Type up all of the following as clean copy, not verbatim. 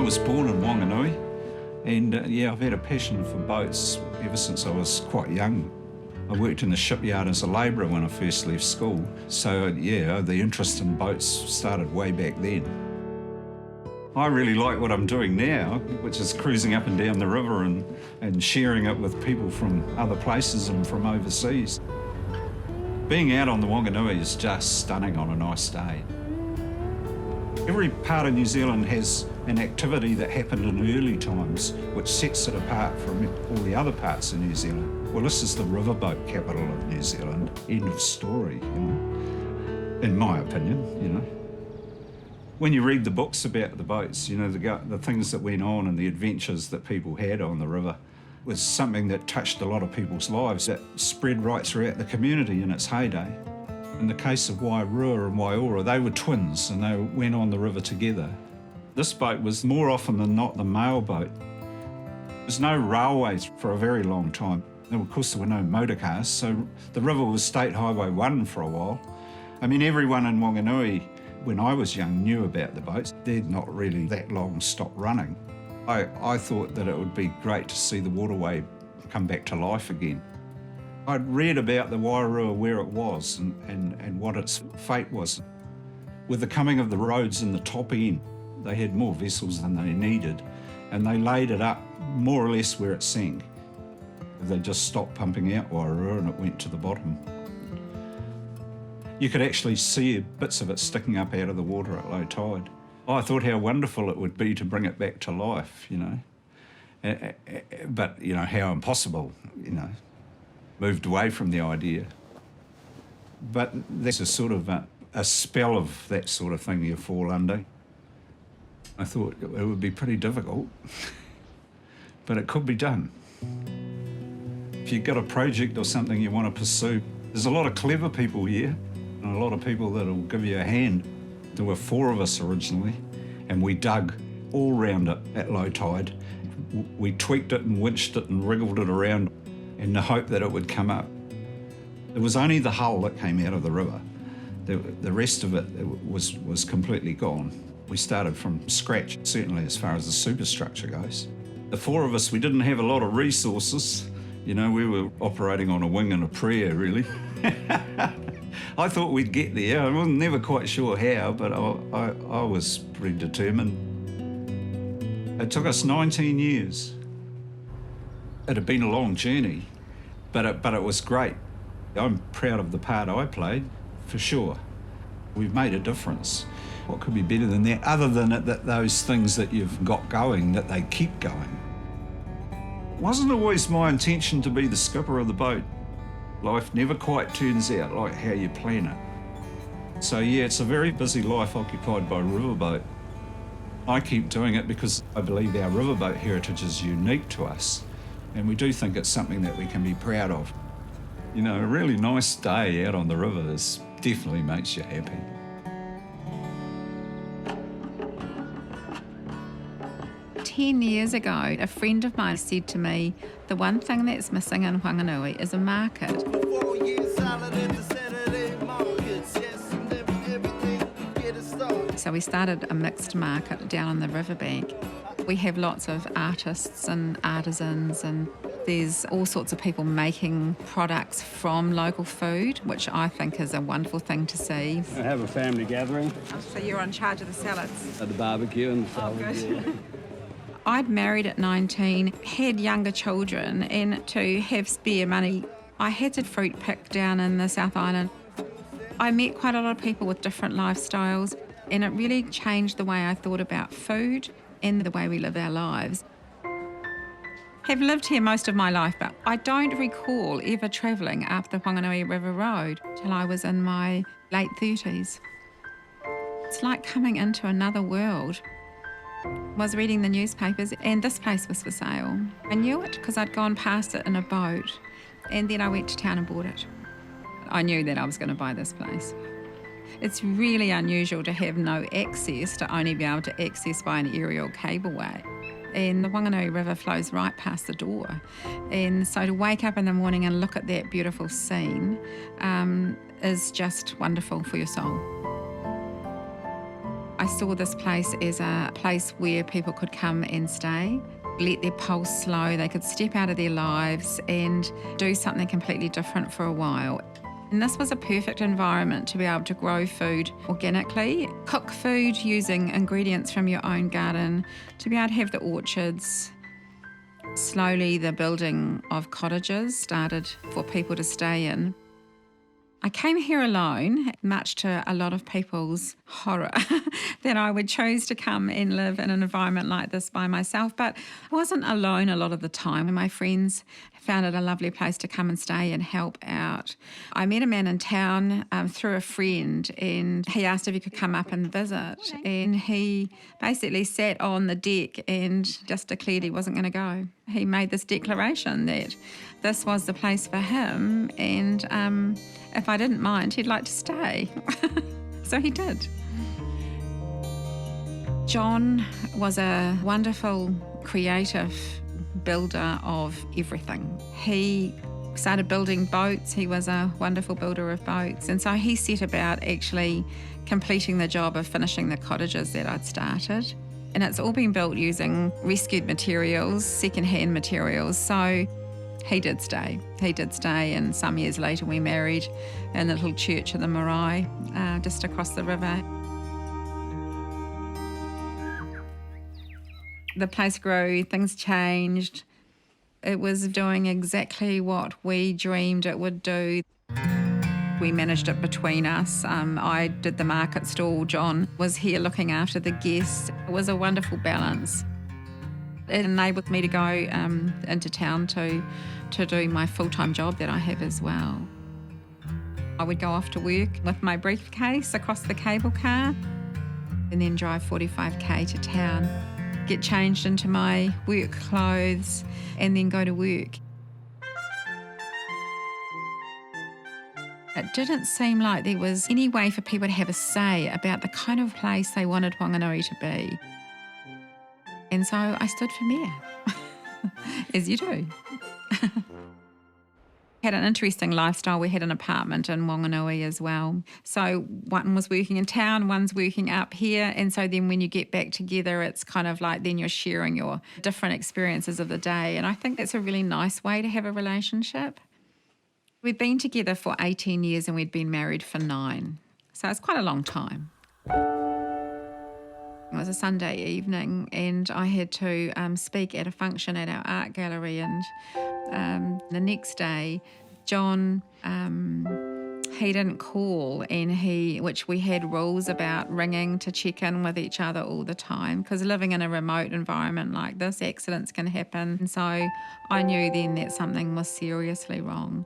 was born in Whanganui, and yeah, I've had a passion for boats ever since I was quite young. I worked in the shipyard as a labourer when I first left school, so yeah, the interest in boats started way back then. I really like what I'm doing now, which is cruising up and down the river and sharing it with people from other places and from overseas. Being out on the Whanganui is just stunning on a nice day. Every part of New Zealand has an activity that happened in early times which sets it apart from all the other parts of New Zealand. Well, this is the riverboat capital of New Zealand. End of story, you know, in my opinion, you know. When you read the books about the boats, you know, the things that went on and the adventures that people had on the river was something that touched a lot of people's lives, that spread right throughout the community in its heyday. In the case of Wairua and Waiora, they were twins and they went on the river together. This boat was more often than not the mail boat. There was no railways for a very long time. And of course, there were no motor cars, so the river was State Highway 1 for a while. I mean, everyone in Whanganui, when I was young, knew about the boats. They'd not really that long stopped running. I thought that it would be great to see the waterway come back to life again. I'd read about the Wairua, where it was and what its fate was. With the coming of the roads in the top end, they had more vessels than they needed, and they laid it up more or less where it sank. They just stopped pumping out Wairua and it went to the bottom. You could actually see bits of it sticking up out of the water at low tide. I thought how wonderful it would be to bring it back to life, you know. But, you know, how impossible, you know. Moved away from the idea. But that's a sort of a spell of that sort of thing you fall under. I thought it would be pretty difficult, but it could be done. If you've got a project or something you want to pursue, there's a lot of clever people here and a lot of people that will give you a hand. There were 4 of us originally, and we dug all round it at low tide. We tweaked it and winched it and wriggled it around in the hope that it would come up. It was only the hull that came out of the river. The rest of it was completely gone. We started from scratch, certainly as far as the superstructure goes. The 4 of us, we didn't have a lot of resources. You know, we were operating on a wing and a prayer, really. I thought we'd get there. I was never quite sure how, but I was pretty determined. It took us 19 years. It had been a long journey, but it was great. I'm proud of the part I played, for sure. We've made a difference. What could be better than that, other than those things that you've got going, that they keep going? It wasn't always my intention to be the skipper of the boat. Life never quite turns out like how you plan it. So yeah, it's a very busy life occupied by riverboat. I keep doing it because I believe our riverboat heritage is unique to us, and we do think it's something that we can be proud of. You know, a really nice day out on the river definitely makes you happy. Ten years ago, a friend of mine said to me, the one thing that's missing in Whanganui is a market. So we started a mixed market down on the riverbank. We have lots of artists and artisans, and there's all sorts of people making products from local food, which I think is a wonderful thing to see. I have a family gathering. So you're in charge of the salads? At the barbecue and the salad. Yeah. I'd married at 19, had younger children, and to have spare money, I had to fruit pick down in the South Island. I met quite a lot of people with different lifestyles, and it really changed the way I thought about food and the way we live our lives. Have lived here most of my life, but I don't recall ever travelling up the Whanganui River Road till I was in my late 30s. It's like coming into another world. I was reading the newspapers and this place was for sale. I knew it because I'd gone past it in a boat, and then I went to town and bought it. I knew that I was going to buy this place. It's really unusual to have no access, to only be able to access by an aerial cableway. And the Whanganui River flows right past the door. And so to wake up in the morning and look at that beautiful scene is just wonderful for your soul. I I saw this place as a place where people could come and stay, let their pulse slow, they could step out of their lives and do something completely different for a while. And this was a perfect environment to be able to grow food organically, cook food using ingredients from your own garden, to be able to have the orchards. Slowly, the building of cottages started for people to stay in. I came here alone, much to a lot of people's horror, that I would choose to come and live in an environment like this by myself. But I wasn't alone a lot of the time. My friends found it a lovely place to come and stay and help out. I met a man in town through a friend, and he asked if he could come up and visit. And he basically sat on the deck and just declared he wasn't going to go. He made this declaration that this was the place for him, and if I didn't mind, he'd like to stay. So he did. John was a wonderful, creative builder of everything. He started building boats. He was a wonderful builder of boats. And so he set about actually completing the job of finishing the cottages that I'd started. And it's all been built using rescued materials, second-hand materials. So he did stay. He did stay, and some years later we married in the little church of the Marae, just across the river. The place grew, things changed. It was doing exactly what we dreamed it would do. We managed it between us. I did the market stall. John was here looking after the guests. It was a wonderful balance. It enabled me to go into town to do my full-time job that I have as well. I would go off to work with my briefcase across the cable car and then drive 45k to town, get changed into my work clothes and then go to work. It didn't seem like there was any way for people to have a say about the kind of place they wanted Whanganui to be. And so I stood for mayor, as you do. Had an interesting lifestyle. We had an apartment in Whanganui as well. So one was working in town, one's working up here. And so then when you get back together, it's kind of like then you're sharing your different experiences of the day. And I think that's a really nice way to have a relationship. We'd been together for 18 years and we'd been married for 9. So it's quite a long time. It was a Sunday evening and I had to speak at a function at our art gallery, and the next day John, he didn't call, and which we had rules about ringing to check in with each other all the time, because living in a remote environment like this, accidents can happen. And so I knew then that something was seriously wrong.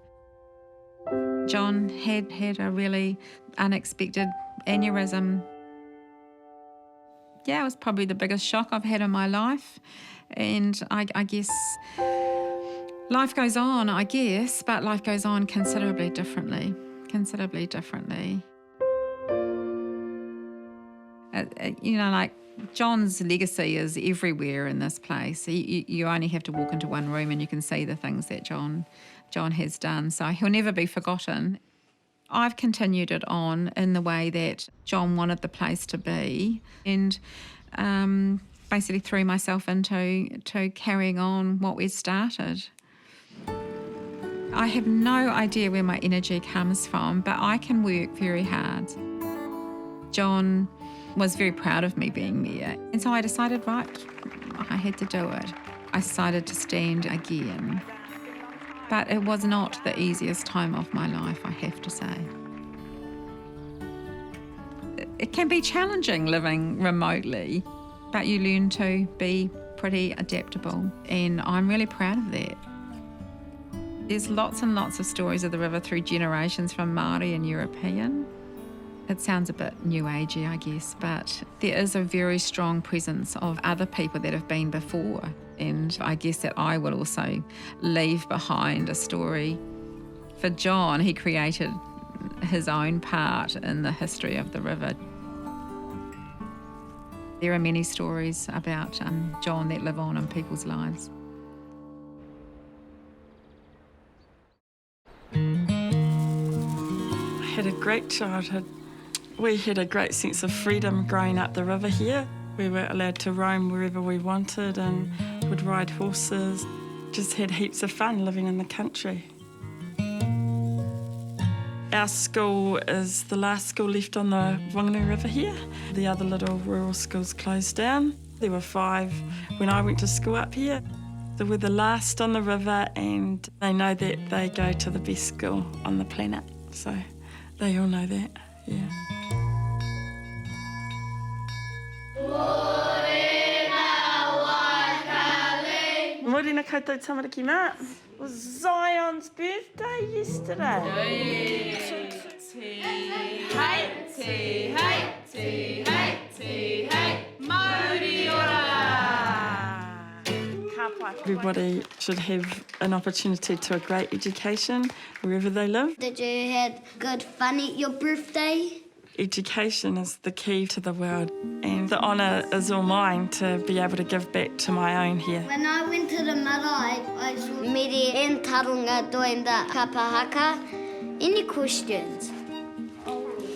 John had a really unexpected aneurysm. Yeah, it was probably the biggest shock I've had in my life. And I guess life goes on, but life goes on considerably differently. Like John's legacy is everywhere in this place. You only have to walk into one room and you can see the things that John has done. So he'll never be forgotten. I've continued it on in the way that John wanted the place to be, and basically threw myself into carrying on what we'd started. I have no idea where my energy comes from, but I can work very hard. John was very proud of me being there, and so I decided, right, I had to do it. I decided to stand again. But it was not the easiest time of my life, I have to say. It can be challenging living remotely, but you learn to be pretty adaptable, and I'm really proud of that. There's lots and lots of stories of the river through generations from Māori and European. It sounds a bit new agey, I guess, but there is a very strong presence of other people that have been before. And I guess that I will also leave behind a story. For John, he created his own part in the history of the river. There are many stories about John that live on in people's lives. I had a great childhood. We had a great sense of freedom growing up the river here. We were allowed to roam wherever we wanted and would ride horses. Just had heaps of fun living in the country. Our school is the last school left on the Whanganui River here. The other little rural schools closed down. There were 5 when I went to school up here. So we're the last on the river, and they know that they go to the best school on the planet. So they all know that, yeah. Morena koutou tamariki mā. It was Zion's birthday yesterday. Everybody should have an opportunity to a great education wherever they live. Did you have good fun at your birthday? Education is the key to the world, and the honour is all mine to be able to give back to my own here. When I went to the marae, I saw Miri and Tarunga doing the kapahaka. Any questions?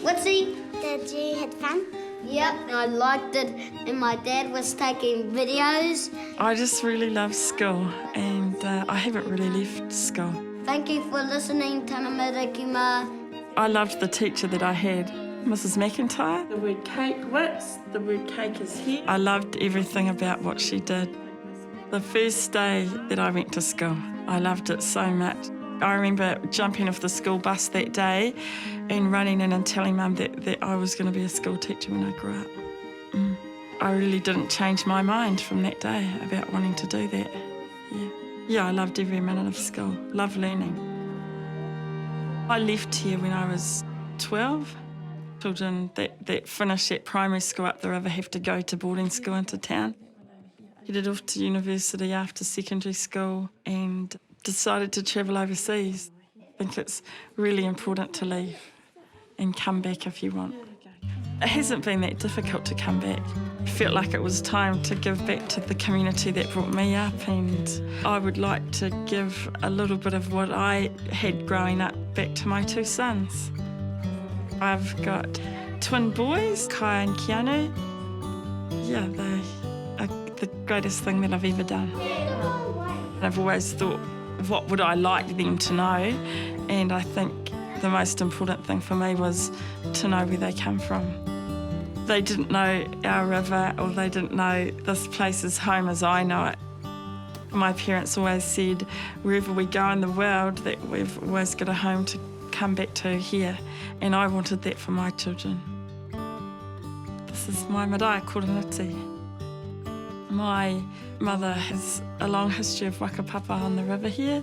What's he? Did you have fun? Yep, I liked it, and my dad was taking videos. I just really love school, and I haven't really left school. Thank you for listening, Tanamariki mā. I loved the teacher that I had, Mrs. McIntyre. The word cake wits, the word cake is here. I loved everything about what she did. The first day that I went to school, I loved it so much. I remember jumping off the school bus that day and running in and telling Mum that I was going to be a school teacher when I grew up. I really didn't change my mind from that day about wanting to do that. Yeah, I loved every minute of school, loved learning. I left here when I was 12. Children that finish at primary school up the river have to go to boarding school into town. Headed off to university after secondary school and decided to travel overseas. I think it's really important to leave and come back if you want. It hasn't been that difficult to come back. I felt like it was time to give back to the community that brought me up, and I would like to give a little bit of what I had growing up back to my 2 sons. I've got twin boys, Kai and Keanu. Yeah, they are the greatest thing that I've ever done. I've always thought, what would I like them to know? And I think the most important thing for me was to know where they come from. They didn't know our river, or they didn't know this place as home as I know it. My parents always said, wherever we go in the world, that we've always got a home to come back to here. And I wanted that for my children. This is my marae, Koroniti. My mother has a long history of whakapapa on the river here.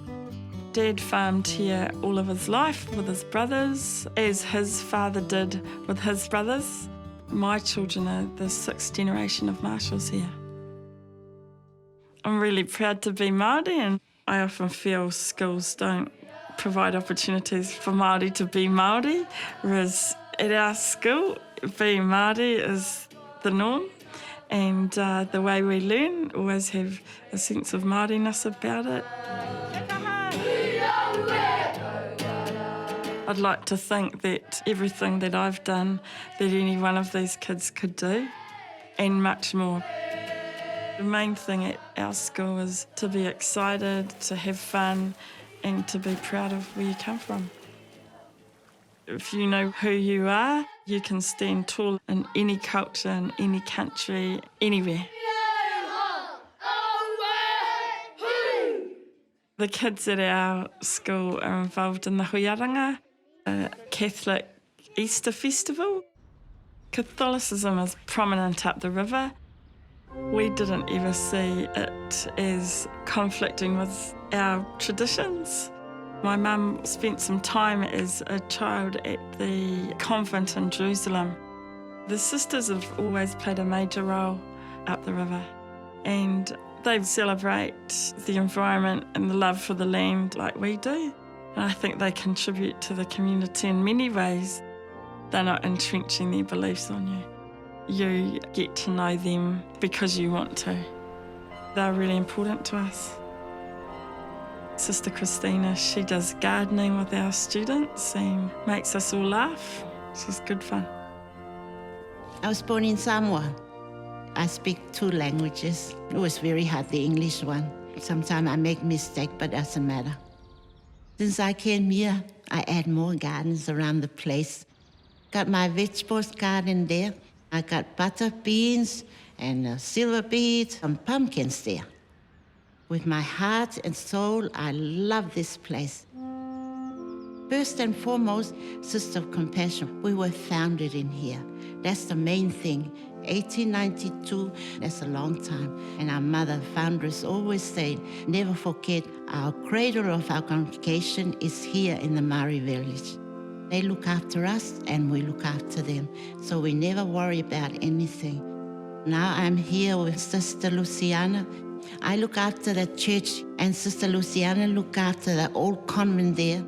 Dad farmed here all of his life with his brothers, as his father did with his brothers. My children are the 6th generation of Marshalls here. I'm really proud to be Māori, and I often feel schools don't provide opportunities for Māori to be Māori, whereas at our school, being Māori is the norm. And the way we learn, always have a sense of Māoriness about it. I'd like to think that everything that I've done, that any one of these kids could do, and much more. The main thing at our school is to be excited, to have fun, and to be proud of where you come from. If you know who you are, you can stand tall in any culture, in any country, anywhere. The kids at our school are involved in the huiaranga, a Catholic Easter festival. Catholicism is prominent up the river. We didn't ever see it as conflicting with our traditions. My mum spent some time as a child at the convent in Jerusalem. The sisters have always played a major role up the river, and they celebrate the environment and the love for the land like we do. And I think they contribute to the community in many ways. They're not entrenching their beliefs on you. You get to know them because you want to. They're really important to us. Sister Christina, she does gardening with our students and makes us all laugh. She's good fun. I was born in Samoa. I speak 2 languages. It was very hard, the English one. Sometimes I make mistakes, but it doesn't matter. Since I came here, I add more gardens around the place. Got my vegetables garden there. I got butter beans and silver beets and pumpkins there. With my heart and soul, I love this place. First and foremost, Sisters of Compassion, we were founded in here. That's the main thing. 1892, that's a long time. And our mother, foundress, always said, never forget, our cradle of our congregation is here in the Maori village. They look after us and we look after them. So we never worry about anything. Now I'm here with Sister Luciana. I look after the church and Sister Luciana look after the old convent there.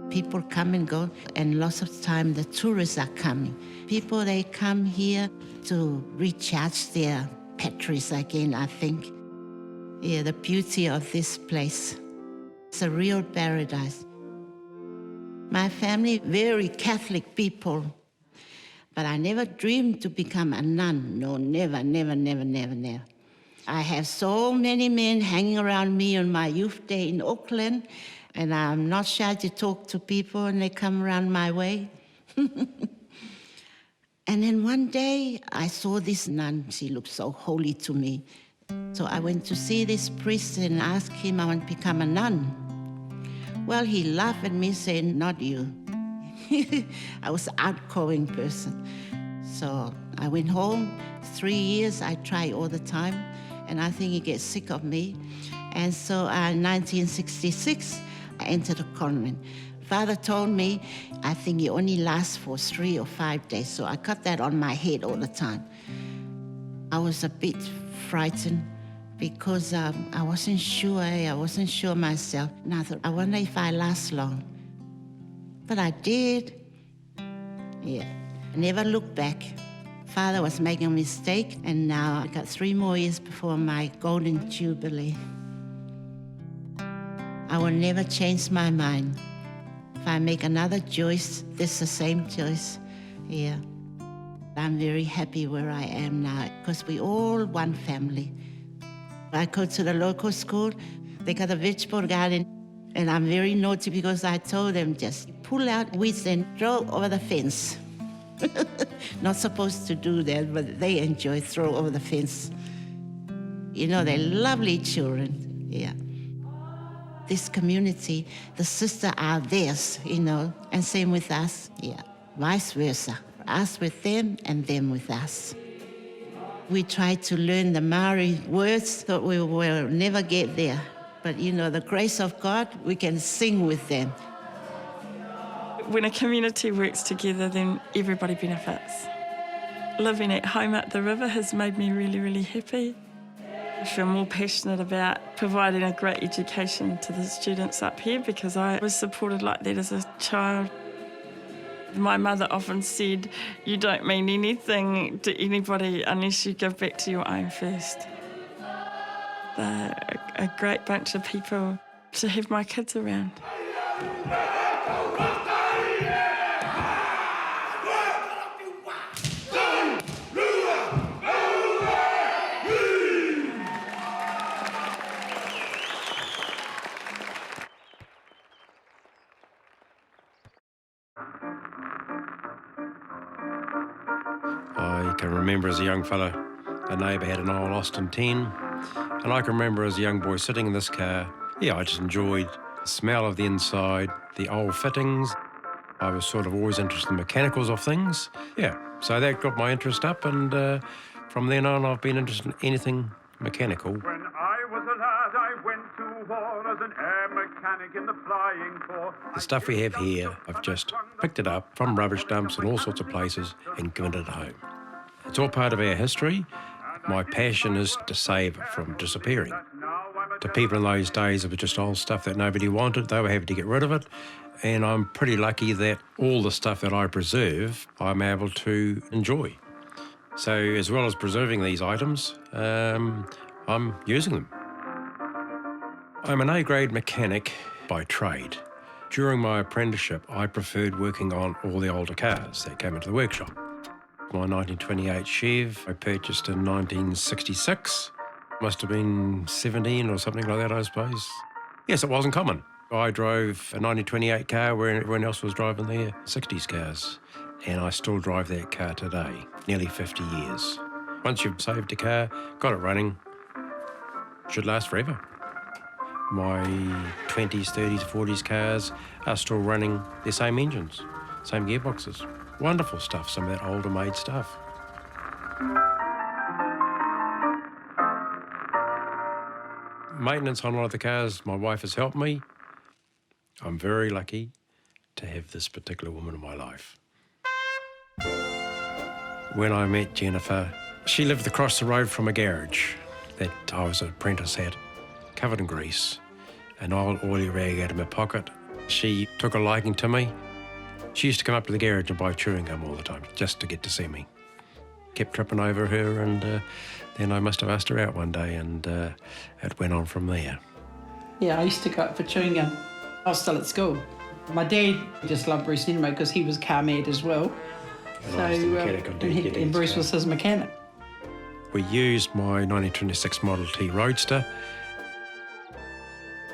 People come and go, and lots of time the tourists are coming. People, they come here to recharge their batteries again, I think. Yeah, the beauty of this place. It's a real paradise. My family, very Catholic people, but I never dreamed to become a nun. No, never, never, never, never, never. I have so many men hanging around me on my youth day in Auckland, and I'm not shy to talk to people and they come around my way. And then one day I saw this nun. She looked so holy to me. So I went to see this priest and asked him I want to become a nun. Well, he laughed at me saying, not you. I was an outgoing person. So I went home. 3 years I tried all the time, and I think he gets sick of me. And so in 1966, I entered a convent. Father told me, I think it only lasts for 3 or 5 days, so I got that on my head all the time. I was a bit frightened because I wasn't sure, I wasn't sure myself. And I thought, I wonder if I last long. But I did. Yeah, I never looked back. Father was making a mistake, and now I got 3 more years before my golden jubilee. I will never change my mind. If I make another choice, it's the same choice. Yeah. I'm very happy where I am now because we all one family. I go to the local school, they got a vegetable garden, and I'm very naughty because I told them just pull out weeds and throw over the fence. Not supposed to do that, but they enjoy throw over the fence. You know, they're lovely children, yeah. This community, the sisters are theirs, you know, and same with us, yeah, vice versa. Us with them and them with us. We tried to learn the Maori words, thought we will never get there. But you know, the grace of God, we can sing with them. When a community works together, then everybody benefits. Living at home at the river has made me really, really happy. I feel more passionate about providing a great education to the students up here because I was supported like that as a child. My mother often said, you don't mean anything to anybody unless you give back to your own first. They're a great bunch of people to have my kids around. I can remember as a young fella, a neighbour had an old Austin 10, and I can remember as a young boy sitting in this car. Yeah, I just enjoyed the smell of the inside, the old fittings. I was sort of always interested in the mechanicals of things. Yeah, so that got my interest up, and from then on I've been interested in anything mechanical. When I was a lad, I went to war as an air mechanic in the flying corps. The stuff we have here, I've just picked it up from rubbish dumps and all sorts of places and given it home. It's all part of our history. My passion is to save it from disappearing. To people in those days, it was just old stuff that nobody wanted. They were happy to get rid of it. And I'm pretty lucky that all the stuff that I preserve, I'm able to enjoy. So as well as preserving these items, I'm using them. I'm an A-grade mechanic by trade. During my apprenticeship, I preferred working on all the older cars that came into the workshop. My 1928 Chev I purchased in 1966. Must have been 17 or something like that, I suppose. Yes, it wasn't common. I drove a 1928 car where everyone else was driving their 60s cars. And I still drive that car today, nearly 50 years. Once you've saved a car, got it running, should last forever. My 20s, 30s, 40s cars are still running their same engines, same gearboxes. Wonderful stuff, some of that older made stuff. Maintenance on a lot of the cars, my wife has helped me. I'm very lucky to have this particular woman in my life. When I met Jennifer, she lived across the road from a garage that I was an apprentice at, covered in grease, an old oily rag out of my pocket. She took a liking to me. She used to come up to the garage and buy chewing gum all the time, just to get to see me. Kept tripping over her, and then I must have asked her out one day, and it went on from there. Yeah, I used to go up for chewing gum. I was still at school. My dad just loved Bruce anyway because he was car mad as well. And I was the mechanic on Dad and Bruce was his mechanic. We used my 1926 Model T Roadster,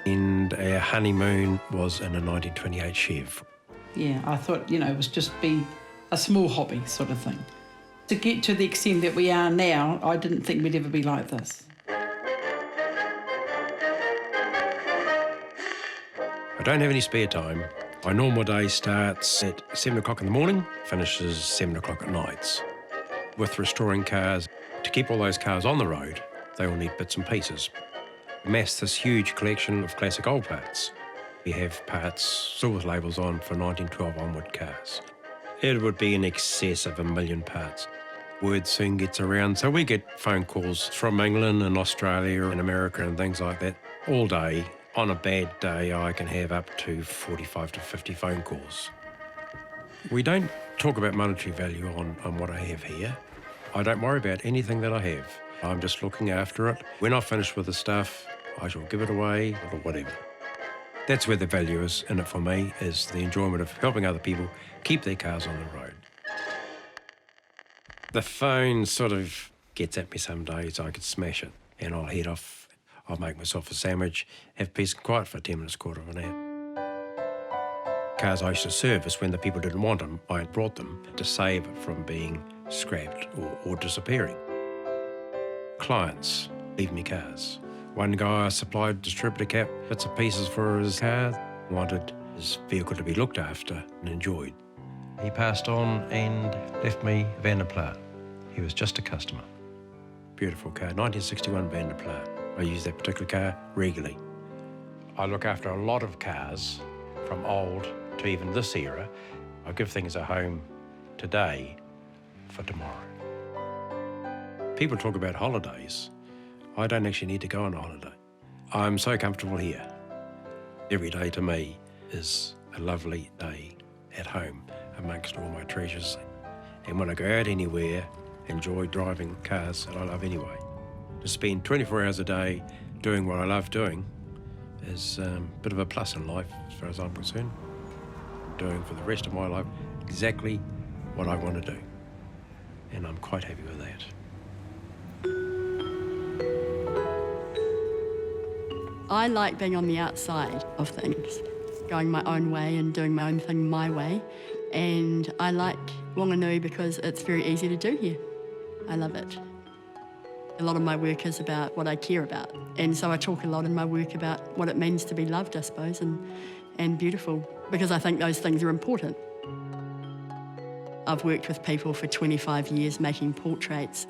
and our honeymoon was in a 1928 Chev. Yeah, I thought, it was just be a small hobby sort of thing. To get to the extent that we are now, I didn't think we'd ever be like this. I don't have any spare time. My normal day starts at 7 o'clock in the morning, finishes 7 o'clock at nights. With restoring cars, to keep all those cars on the road, they all need bits and pieces. We amass this huge collection of classic old parts. We have parts still with labels on for 1912 onward cars. It would be in excess of 1 million parts. Word soon gets around, so we get phone calls from England and Australia and America and things like that all day. On a bad day, I can have up to 45 to 50 phone calls. We don't talk about monetary value on what I have here. I don't worry about anything that I have. I'm just looking after it. When I've finished with the stuff, I shall give it away or whatever. That's where the value is in it for me, is the enjoyment of helping other people keep their cars on the road. The phone sort of gets at me some days. I could smash it and I'll head off. I'll make myself a sandwich, have peace and quiet for 10 minutes, quarter of an hour. Cars I used to service when the people didn't want them, I brought them to save from being scrapped or disappearing. Clients leave me cars. One guy I supplied distributor cap bits and pieces for his car, wanted his vehicle to be looked after and enjoyed. He passed on and left me a Van der Pla. He was just a customer. Beautiful car, 1961 Van der Pla. I use that particular car regularly. I look after a lot of cars, from old to even this era. I give things a home today for tomorrow. People talk about holidays. I don't actually need to go on a holiday. I'm so comfortable here. Every day to me is a lovely day at home amongst all my treasures. And when I go out anywhere, enjoy driving cars that I love anyway. To spend 24 hours a day doing what I love doing is a bit of a plus in life as far as I'm concerned. Doing for the rest of my life exactly what I want to do. And I'm quite happy with that. I like being on the outside of things, going my own way and doing my own thing my way. And I like Whanganui because it's very easy to do here. I love it. A lot of my work is about what I care about. And so I talk a lot in my work about what it means to be loved, I suppose, and beautiful, because I think those things are important. I've worked with people for 25 years making portraits.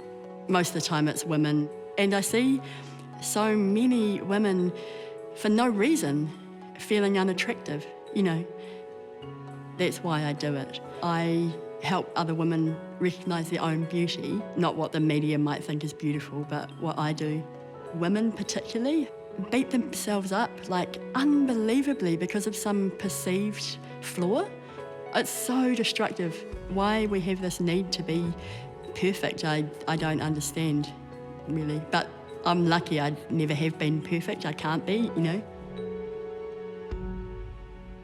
Most of the time it's women. And I see so many women, for no reason, feeling unattractive, That's why I do it. I help other women recognise their own beauty, not what the media might think is beautiful, but what I do. Women particularly beat themselves up, unbelievably, because of some perceived flaw. It's so destructive. Why we have this need to be perfect, I don't understand, really. But I'm lucky I never have been perfect. I can't be,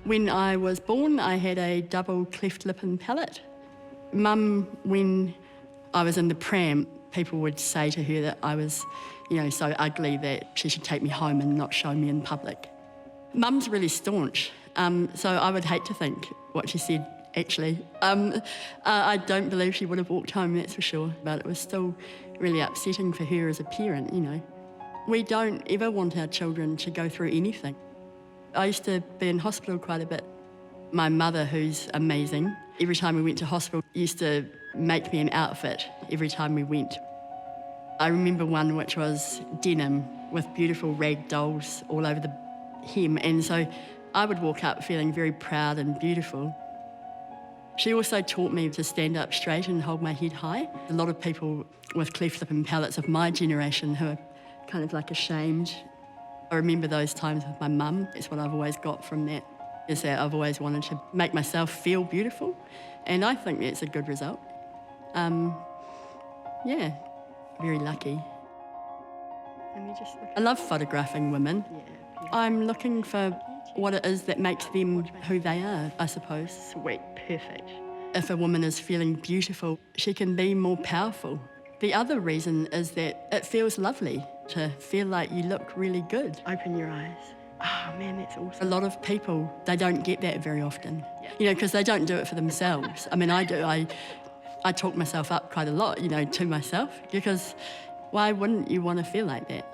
When I was born, I had a double cleft lip and palate. Mum, when I was in the pram, people would say to her that I was, so ugly that she should take me home and not show me in public. Mum's really staunch, so I would hate to think what she said, actually. I don't believe she would have walked home, that's for sure, but it was still really upsetting for her as a parent, We don't ever want our children to go through anything. I used to be in hospital quite a bit. My mother, who's amazing, every time we went to hospital, used to make me an outfit every time we went. I remember one which was denim with beautiful rag dolls all over the hem, and so I would walk up feeling very proud and beautiful. She also taught me to stand up straight and hold my head high. A lot of people with cleft lip and palates of my generation who are kind of like ashamed. I remember those times with my mum. It's what I've always got from that, is that I've always wanted to make myself feel beautiful, and I think that's a good result. Yeah, very lucky. I love photographing women. I'm looking for what it is that makes them who they are, I suppose. Sweet, perfect. If a woman is feeling beautiful, she can be more powerful. The other reason is that it feels lovely to feel like you look really good. Open your eyes. Oh man, that's awesome. A lot of people, they don't get that very often, because they don't do it for themselves. I mean, I do. I talk myself up quite a lot, to myself, because why wouldn't you want to feel like that?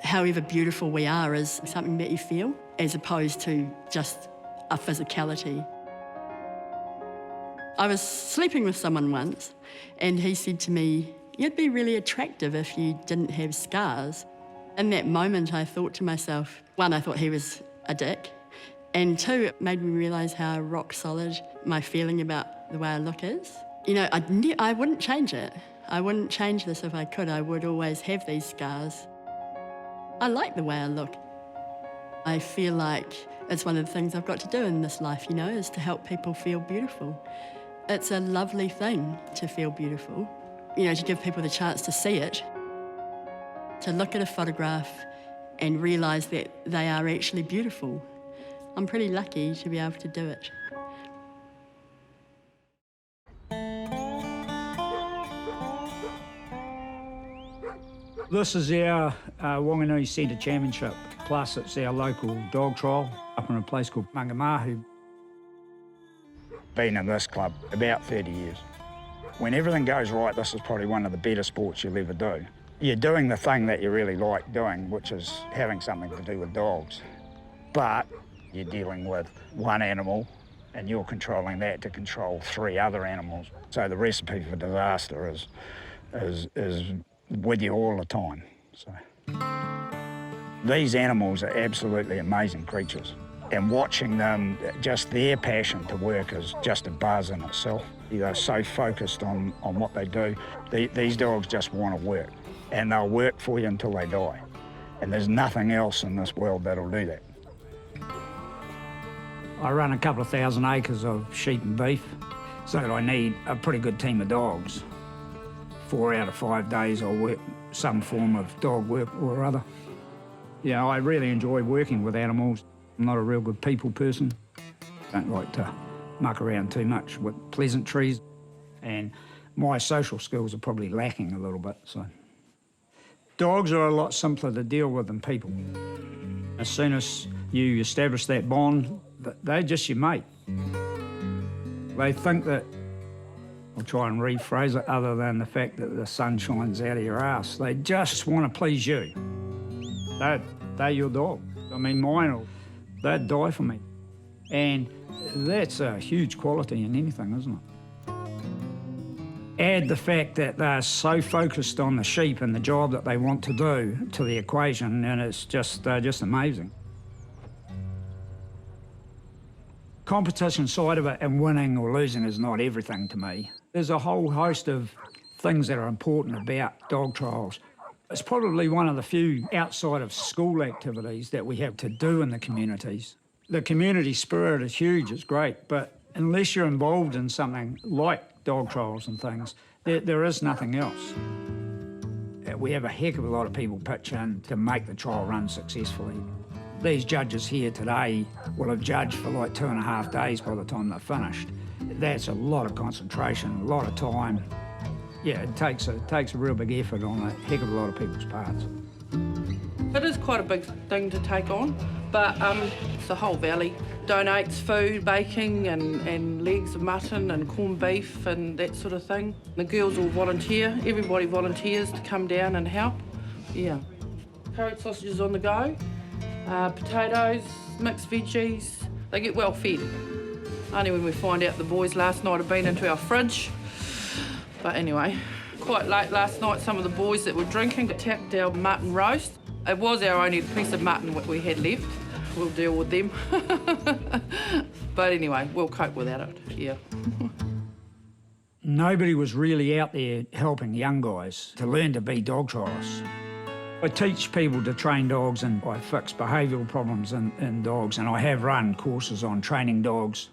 However beautiful we are is something that you feel, as opposed to just a physicality. I was sleeping with someone once, and he said to me, "You'd be really attractive if you didn't have scars." In that moment, I thought to myself, one, I thought he was a dick, and two, it made me realise how rock solid my feeling about the way I look is. I wouldn't change it. I wouldn't change this if I could. I would always have these scars. I like the way I look. I feel like it's one of the things I've got to do in this life, is to help people feel beautiful. It's a lovely thing to feel beautiful, to give people the chance to see it, to look at a photograph and realise that they are actually beautiful. I'm pretty lucky to be able to do it. This is our Whanganui Centre Championship, plus it's our local dog trial up in a place called Whanganui. Been in this club about 30 years. When everything goes right, this is probably one of the better sports you'll ever do. You're doing the thing that you really like doing, which is having something to do with dogs. But you're dealing with one animal and you're controlling that to control 3 other animals. So the recipe for disaster is with you all the time. So these animals are absolutely amazing creatures, and watching them, just their passion to work is just a buzz in itself. They're so focused on what they do. These dogs just want to work, and they'll work for you until they die. And there's nothing else in this world that'll do that. I run a couple of thousand acres of sheep and beef, so I need a pretty good team of dogs. 4 out of 5 days I'll work some form of dog work or other. I really enjoy working with animals. I'm not a real good people person. Don't like to muck around too much with pleasantries, and my social skills are probably lacking a little bit. So dogs are a lot simpler to deal with than people. As soon as you establish that bond, they're just your mate. They think that, I'll try and rephrase it, other than the fact that the sun shines out of your ass, they just want to please you. They're your dog. I mean, mine, they'd die for me. And that's a huge quality in anything, isn't it? Add the fact that they're so focused on the sheep and the job that they want to do to the equation, and they're just amazing. Competition side of it and winning or losing is not everything to me. There's a whole host of things that are important about dog trials. It's probably one of the few outside of school activities that we have to do in the communities. The community spirit is huge, it's great, but unless you're involved in something like dog trials and things, there is nothing else. We have a heck of a lot of people pitch in to make the trial run successfully. These judges here today will have judged for like 2.5 days by the time they're finished. That's a lot of concentration, a lot of time. Yeah, it takes a real big effort on a heck of a lot of people's parts. It is quite a big thing to take on, but it's the whole valley. Donates food, baking and legs of mutton and corned beef and that sort of thing. The girls all volunteer, everybody volunteers to come down and help. Yeah. Carrot sausages on the go, potatoes, mixed veggies. They get well fed. Only when we find out the boys last night have been into our fridge. But anyway, quite late last night, some of the boys that were drinking attacked our mutton roast. It was our only piece of mutton that we had left. We'll deal with them. But anyway, we'll cope without it, yeah. Nobody was really out there helping young guys to learn to be dog trialists. I teach people to train dogs and I fix behavioural problems in dogs, and I have run courses on training dogs.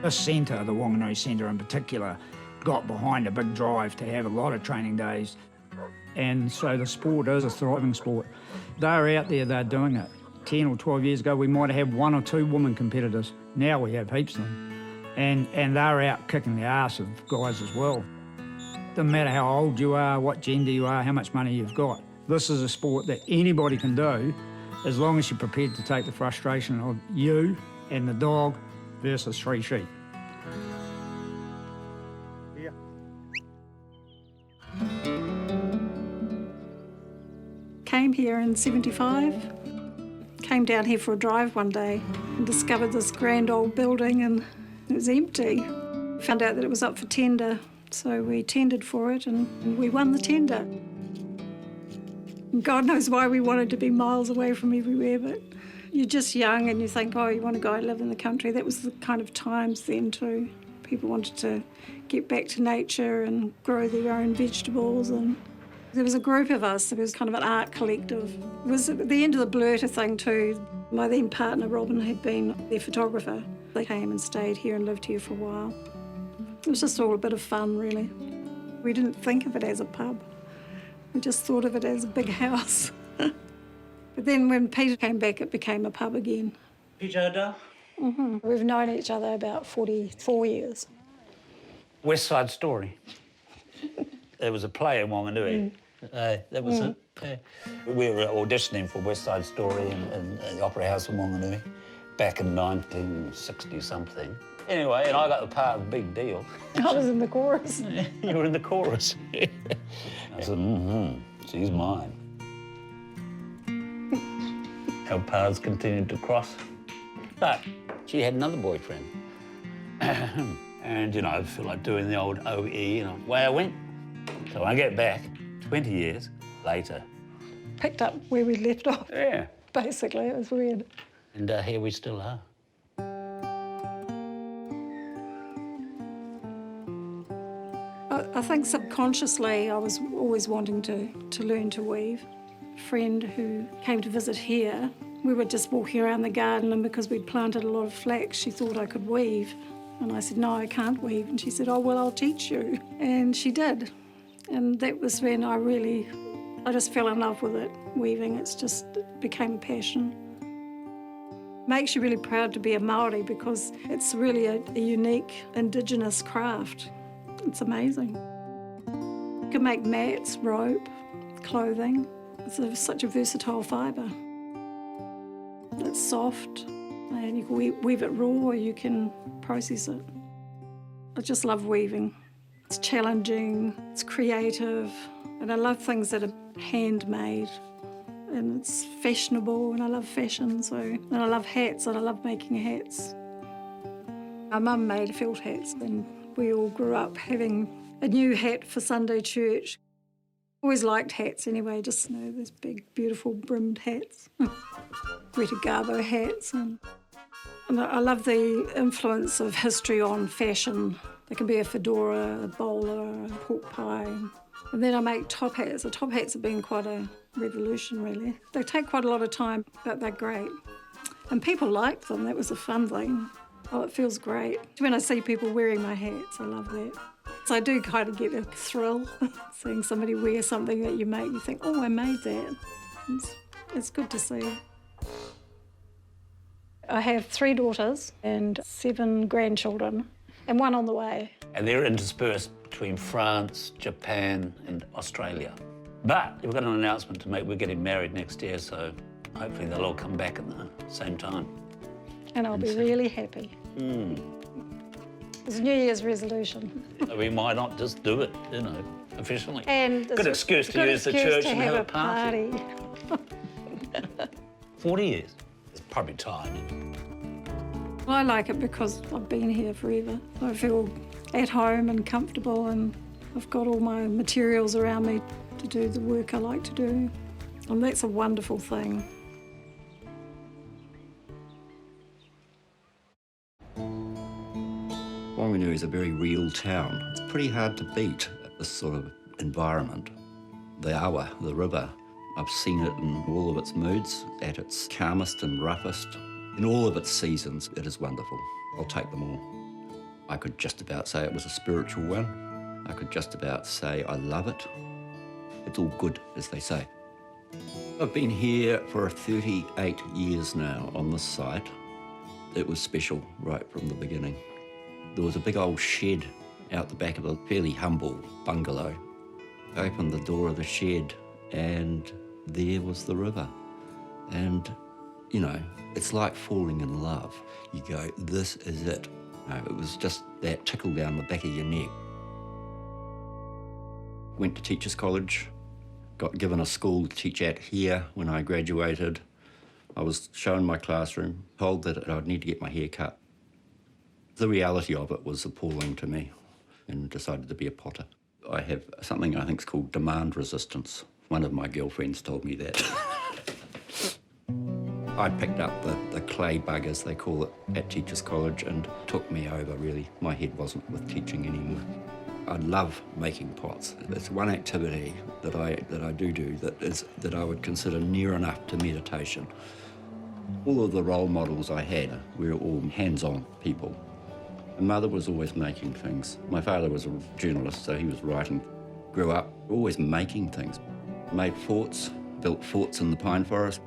This centre, the Whanganui Centre in particular, got behind a big drive to have a lot of training days. And so the sport is a thriving sport. They're out there, they're doing it. 10 or 12 years ago, we might have had 1 or 2 women competitors. Now we have heaps of them. And they're out kicking the arse of guys as well. Doesn't matter how old you are, what gender you are, how much money you've got. This is a sport that anybody can do as long as you're prepared to take the frustration of you and the dog versus 3 sheep. Came here in '75, came down here for a drive one day and discovered this grand old building and it was empty. Found out that it was up for tender, so we tendered for it and we won the tender. And God knows why we wanted to be miles away from everywhere, but you're just young and you think, oh, you want to go and live in the country. That was the kind of times then too. People wanted to get back to nature and grow their own vegetables. And there was a group of us. There was kind of an art collective. It was at the end of the blurter thing too. My then partner, Robin, had been their photographer. They came and stayed here and lived here for a while. It was just all a bit of fun, really. We didn't think of it as a pub. We just thought of it as a big house. But then when Peter came back, it became a pub again. Peter? We've known each other about 44 years. West Side Story. There was a play in Whanganui. That was it. Yeah. We were auditioning for West Side Story in the Opera House in Whanganui back in 1960-something. Anyway, and I got the part of Big Deal. I was in the chorus. You were in the chorus. I said, she's mine. Our paths continued to cross. But she had another boyfriend. And, you know, I feel like doing the old OE, and away I went. So when I get back, 20 years later. Picked up where we left off. Yeah. Basically, it was weird. And here we still are. I think subconsciously I was always wanting to learn to weave. A friend who came to visit here, we were just walking around the garden, and because we'd planted a lot of flax, she thought I could weave. And I said, no, I can't weave. And she said, oh, well, I'll teach you. And she did. And that was when I just fell in love with it, weaving. It became a passion. Makes you really proud to be a Māori because it's really a unique Indigenous craft. It's amazing. You can make mats, rope, clothing. It's such a versatile fibre. It's soft, and you can weave it raw or you can process it. I just love weaving. It's challenging, it's creative, and I love things that are handmade. And it's fashionable, and I love fashion, and I love hats, and I love making hats. My mum made felt hats, and we all grew up having a new hat for Sunday church. Always liked hats anyway, just those big, beautiful brimmed hats. Greta Garbo hats. And I love the influence of history on fashion. There can be a fedora, a bowler, a pork pie. And then I make top hats. The top hats have been quite a revolution, really. They take quite a lot of time, but they're great. And people like them. That was a fun thing. Oh, it feels great. When I see people wearing my hats, I love that. So I do kind of get a thrill seeing somebody wear something that you make. You think, oh, I made that. It's good to see. I have 3 daughters and 7 grandchildren, and 1 on the way. And they're interspersed between France, Japan and Australia. But we've got an announcement to make. We're getting married next year, so hopefully they'll all come back at the same time. And I'll be really happy. It's a New Year's resolution. We might not just do it, you know, officially. And good excuse to use the church and have a party. 40 years. It's probably time. I like it because I've been here forever. I feel at home and comfortable, and I've got all my materials around me to do the work I like to do. And that's a wonderful thing. Whanganui is a very real town. It's pretty hard to beat this sort of environment. The awa, the river, I've seen it in all of its moods, at its calmest and roughest. In all of its seasons, it is wonderful. I'll take them all. I could just about say it was a spiritual one. I could just about say I love it. It's all good, as they say. I've been here for 38 years now on this site. It was special right from the beginning. There was a big old shed out the back of a fairly humble bungalow. I opened the door of the shed and there was the river. And, you know, it's like falling in love. You go, this is it. No, it was just that tickle down the back of your neck. Went to Teachers College, got given a school to teach at here when I graduated. I was shown my classroom, told that I'd need to get my hair cut. The reality of it was appalling to me, and decided to be a potter. I have something I think is called demand resistance. One of my girlfriends told me that. I picked up the clay bug, as they call it, at Teachers College, and took me over, really. My head wasn't with teaching anymore. I love making pots. It's one activity that I do that I would consider near enough to meditation. All of the role models I had were all hands-on people. My mother was always making things. My father was a journalist, so he was writing. Grew up always making things. Made forts, built forts in the pine forest.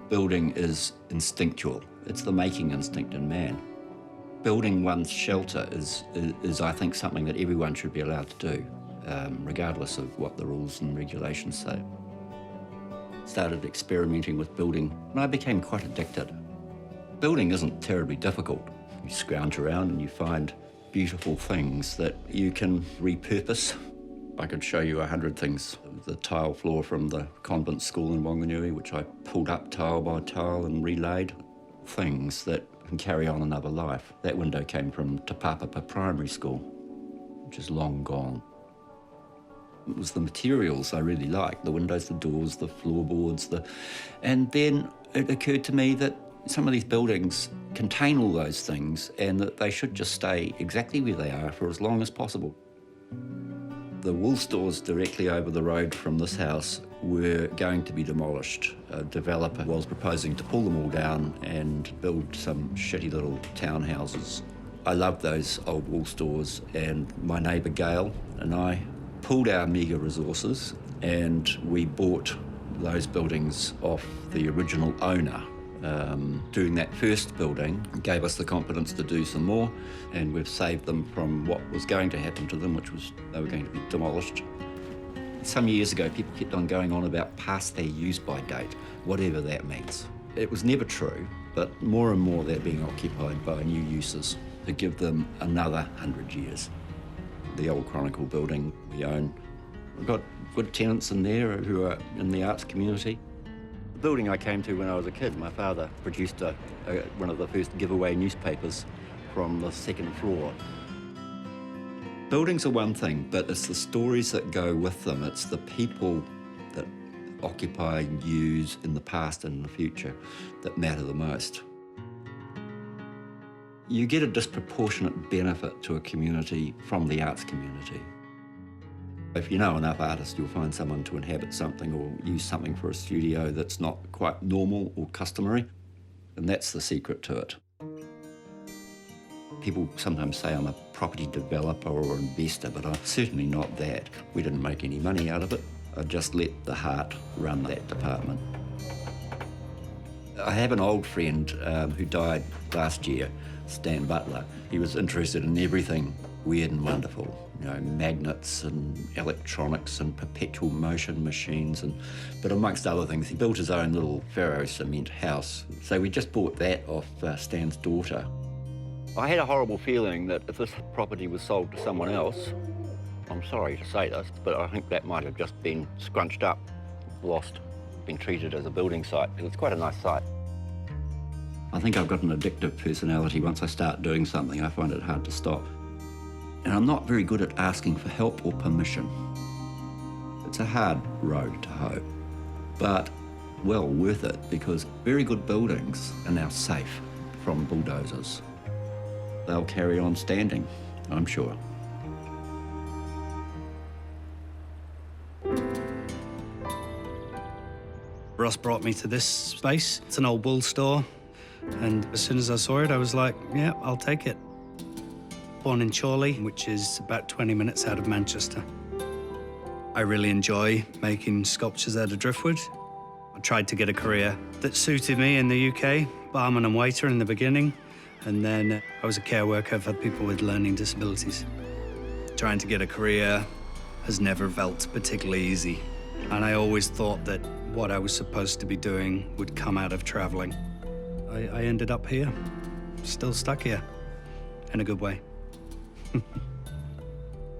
Building is instinctual. It's the making instinct in man. Building one's shelter is I think, something that everyone should be allowed to do, regardless of what the rules and regulations say. Started experimenting with building, and I became quite addicted. Building isn't terribly difficult. You scrounge around and you find beautiful things that you can repurpose. I could show you 100 things. The tile floor from the convent school in Whanganui, which I pulled up tile by tile and relaid. Things that can carry on another life. That window came from Te Pāpapa Primary School, which is long gone. It was the materials I really liked, the windows, the doors, the floorboards, and then it occurred to me that some of these buildings contain all those things and that they should just stay exactly where they are for as long as possible. The wool stores directly over the road from this house were going to be demolished. A developer was proposing to pull them all down and build some shitty little townhouses. I loved those old wool stores, and my neighbour Gail and I pooled our meagre resources and we bought those buildings off the original owner. Doing that first building gave us the confidence to do some more, and we've saved them from what was going to happen to them, which was they were going to be demolished. Some years ago, people kept on going on about past their use-by date, whatever that means. It was never true, but more and more they're being occupied by new uses to give them another 100 years. The old Chronicle building we own, we've got good tenants in there who are in the arts community. The building I came to when I was a kid, my father produced one of the first giveaway newspapers from the second floor. Buildings are one thing, but it's the stories that go with them. It's the people that occupy and use in the past and in the future that matter the most. You get a disproportionate benefit to a community from the arts community. If you know enough artists, you'll find someone to inhabit something or use something for a studio that's not quite normal or customary, and that's the secret to it. People sometimes say I'm a property developer or investor, but I'm certainly not that. We didn't make any money out of it. I just let the heart run that department. I have an old friend who died last year, Stan Butler. He was interested in everything weird and wonderful. you know, magnets and electronics and perpetual motion machines, but amongst other things, he built his own little ferro cement house. So we just bought that off Stan's daughter. I had a horrible feeling that if this property was sold to someone else, I'm sorry to say this, but I think that might have just been scrunched up, lost, been treated as a building site. It's quite a nice site. I think I've got an addictive personality. Once I start doing something, I find it hard to stop. And I'm not very good at asking for help or permission. It's a hard road to hoe, but well worth it, because very good buildings are now safe from bulldozers. They'll carry on standing, I'm sure. Ross brought me to this space. It's an old wool store, and as soon as I saw it, I was like, yeah, I'll take it. Born in Chorley, which is about 20 minutes out of Manchester. I really enjoy making sculptures out of driftwood. I tried to get a career that suited me in the UK, barman and waiter in the beginning, and then I was a care worker for people with learning disabilities. Trying to get a career has never felt particularly easy, and I always thought that what I was supposed to be doing would come out of traveling. I ended up here, still stuck here, in a good way.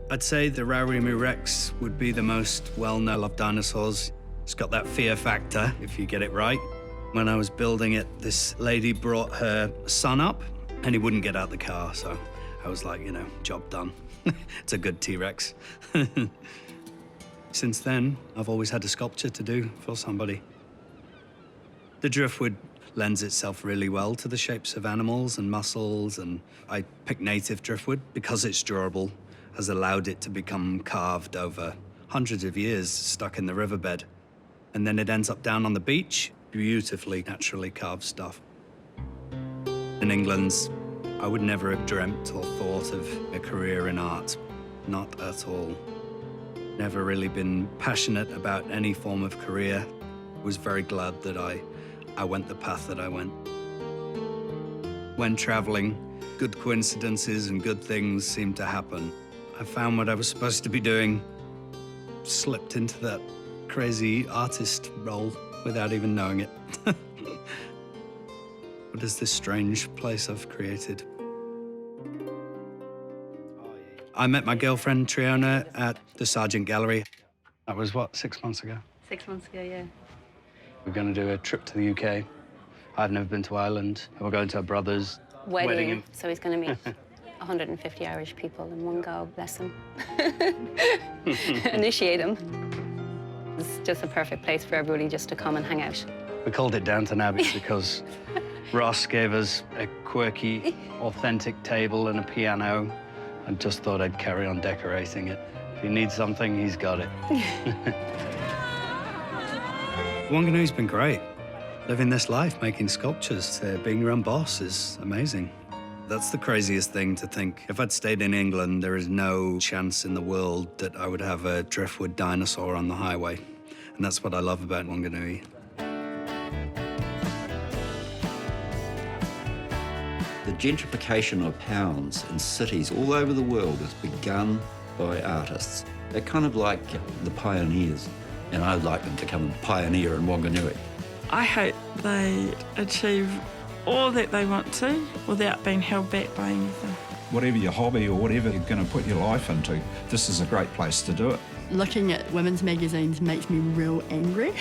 I'd say the Whanganui Rex would be the most well-known of dinosaurs. It's got that fear factor, if you get it right. When I was building it, this lady brought her son up, and he wouldn't get out the car, so I was like, you know, job done. It's a good T-Rex. Since then, I've always had a sculpture to do for somebody. The driftwood lends itself really well to the shapes of animals and mussels, and I picked native driftwood because it's durable, has allowed it to become carved over hundreds of years, stuck in the riverbed. And then it ends up down on the beach, beautifully naturally carved stuff. In England, I would never have dreamt or thought of a career in art, not at all. Never really been passionate about any form of career. Was very glad that I went the path that I went. When traveling, good coincidences and good things seem to happen. I found what I was supposed to be doing, slipped into that crazy artist role without even knowing it. What is this strange place I've created? I met my girlfriend, Triona, at the Sargent Gallery. That was, what, 6 months ago? 6 months ago, yeah. We're going to do a trip to the UK. I've never been to Ireland. We're going to her brother's wedding. So he's going to meet 150 Irish people in one go, bless him. Initiate him. It's just a perfect place for everybody just to come and hang out. We called it Downton Abbey because Ross gave us a quirky, authentic table and a piano, and just thought I'd carry on decorating it. If he needs something, he's got it. Whanganui's been great. Living this life, making sculptures, being your own boss is amazing. That's the craziest thing to think. If I'd stayed in England, there is no chance in the world that I would have a driftwood dinosaur on the highway. And that's what I love about Whanganui. The gentrification of towns and cities all over the world has begun by artists. They're kind of like the pioneers, and I'd like them to come and pioneer in Whanganui. I hope they achieve all that they want to without being held back by anything. Whatever your hobby or whatever you're going to put your life into, this is a great place to do it. Looking at women's magazines makes me real angry.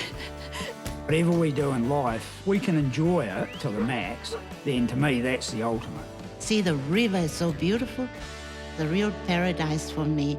Whatever we do in life, we can enjoy it to the max, then to me that's the ultimate. See, the river is so beautiful. The real paradise for me.